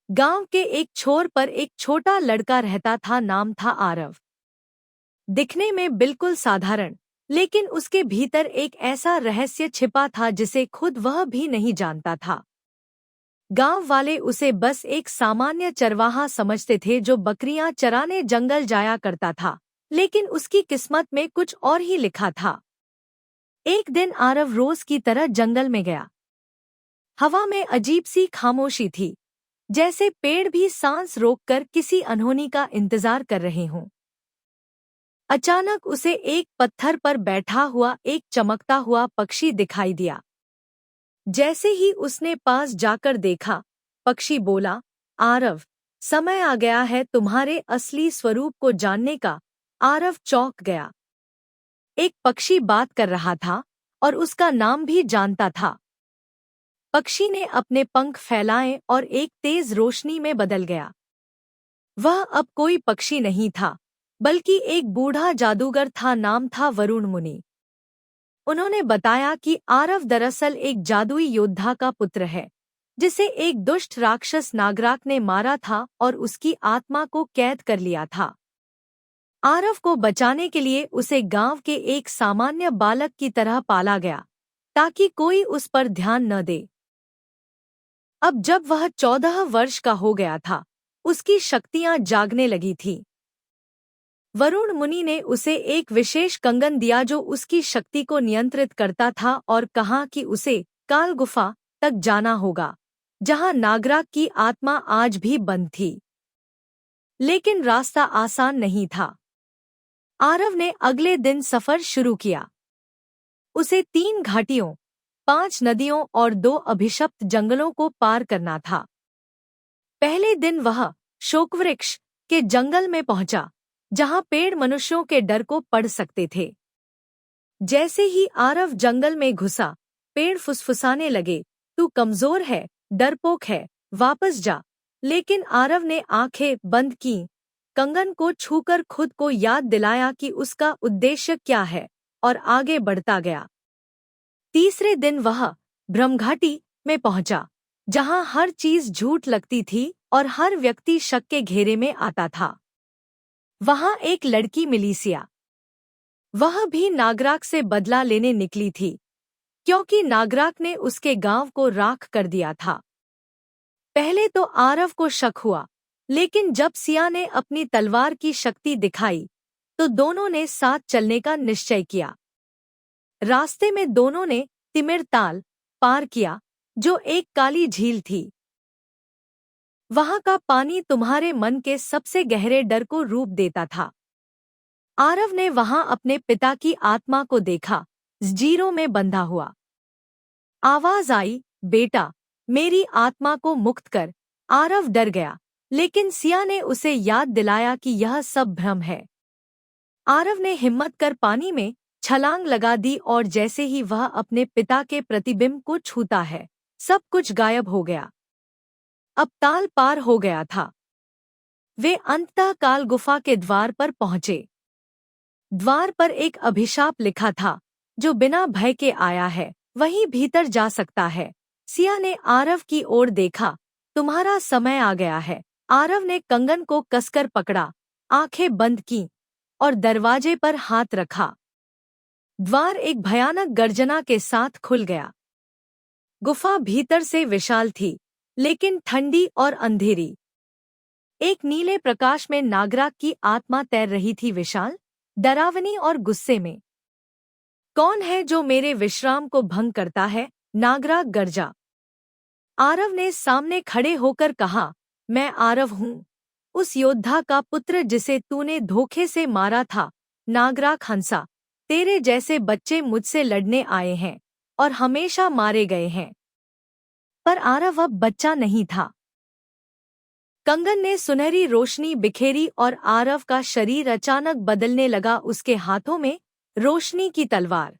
गांव के एक छोर पर एक छोटा लड़का रहता था। नाम था आरव। दिखने में बिल्कुल साधारण, लेकिन उसके भीतर एक ऐसा रहस्य छिपा था जिसे खुद वह भी नहीं जानता था। गांव वाले उसे बस एक सामान्य चरवाहा समझते थे जो बकरियां चराने जंगल जाया करता था, लेकिन उसकी किस्मत में कुछ और ही लिखा था। एक दिन आरव रोज की तरह जंगल में गया। हवा में अजीब सी खामोशी थी, जैसे पेड़ भी सांस रोककर किसी अनहोनी का इंतजार कर रहे हों। अचानक उसे एक पत्थर पर बैठा हुआ एक चमकता हुआ पक्षी दिखाई दिया। जैसे ही उसने पास जाकर देखा, पक्षी बोला, आरव, समय आ गया है तुम्हारे असली स्वरूप को जानने का। आरव चौंक गया। एक पक्षी बात कर रहा था और उसका नाम भी जानता था। पक्षी ने अपने पंख फैलाए और एक तेज रोशनी में बदल गया। वह अब कोई पक्षी नहीं था, बल्कि एक बूढ़ा जादूगर था। नाम था वरुण मुनि। उन्होंने बताया कि आरव दरअसल एक जादुई योद्धा का पुत्र है, जिसे एक दुष्ट राक्षस नागराक ने मारा था और उसकी आत्मा को कैद कर लिया था। आरव को बचाने के लिए उसे गांव के एक सामान्य बालक की तरह पाला गया, ताकि कोई उस पर ध्यान न दे। अब जब वह 14 वर्ष का हो गया था, उसकी शक्तियां जागने लगी थीं। वरुण मुनि ने उसे एक विशेष कंगन दिया जो उसकी शक्ति को नियंत्रित करता था और कहा कि उसे काल गुफा तक जाना होगा, जहां नागराक की आत्मा आज भी बंद थी। लेकिन रास्ता आसान नहीं था। आरव ने अगले दिन सफर शुरू किया। उसे 3 घाटियों, 5 नदियों और 2 अभिशप्त जंगलों को पार करना था। पहले दिन वह शोकवृक्ष के जंगल में पहुंचा, जहां पेड़ मनुष्यों के डर को पढ़ सकते थे। जैसे ही आरव जंगल में घुसा, पेड़ फुसफुसाने लगे, तू कमजोर है, डरपोक है, वापस जा। लेकिन आरव ने आंखें बंद कीं, कंगन को छूकर खुद को याद दिलाया कि उसका उद्देश्य क्या है, और आगे बढ़ता गया। तीसरे दिन वह ब्रह्मघाटी में पहुंचा, जहां हर चीज झूठ लगती थी और हर व्यक्ति शक के घेरे में आता था। वहां एक लड़की मिली सिया। वह भी नागराक से बदला लेने निकली थी, क्योंकि नागराक ने उसके गांव को राख कर दिया था। पहले तो आरव को शक हुआ, लेकिन जब सिया ने अपनी तलवार की शक्ति दिखाई, तो दोनों ने साथ चलने का निश्चय किया। रास्ते में दोनों ने तिमिर ताल पार किया, जो एक काली झील थी। वहां का पानी तुम्हारे मन के सबसे गहरे डर को रूप देता था। आरव ने वहां अपने पिता की आत्मा को देखा, जंजीरों में बंधा हुआ। आवाज आई, बेटा, मेरी आत्मा को मुक्त कर। आरव डर गया, लेकिन सिया ने उसे याद दिलाया कि यह सब भ्रम है। आरव ने हिम्मत कर पानी में छलांग लगा दी और जैसे ही वह अपने पिता के प्रतिबिंब को छूता है, सब कुछ गायब हो गया। अब ताल पार हो गया था। वे अंततः काल गुफा के द्वार पर पहुंचे। द्वार पर एक अभिशाप लिखा था, जो बिना भय के आया है, वही भीतर जा सकता है। सिया ने आरव की ओर देखा, तुम्हारा समय आ गया है। आरव ने कंगन को कसकर पकड़ा, आंखें बंद कीं और दरवाजे पर हाथ रखा। द्वार एक भयानक गर्जना के साथ खुल गया। गुफा भीतर से विशाल थी, लेकिन ठंडी और अंधेरी। एक नीले प्रकाश में नागराक की आत्मा तैर रही थी, विशाल, डरावनी और गुस्से में। कौन है जो मेरे विश्राम को भंग करता है? नागराक गरजा। आरव ने सामने खड़े होकर कहा, मैं आरव हूँ, उस योद्धा का पुत्र जिसे तूने धोखे से मारा था। नागराक हंसा, तेरे जैसे बच्चे मुझसे लड़ने आए हैं और हमेशा मारे गए हैं। पर आरव अब बच्चा नहीं था। कंगन ने सुनहरी रोशनी बिखेरी और आरव का शरीर अचानक बदलने लगा। उसके हाथों में रोशनी की तलवार।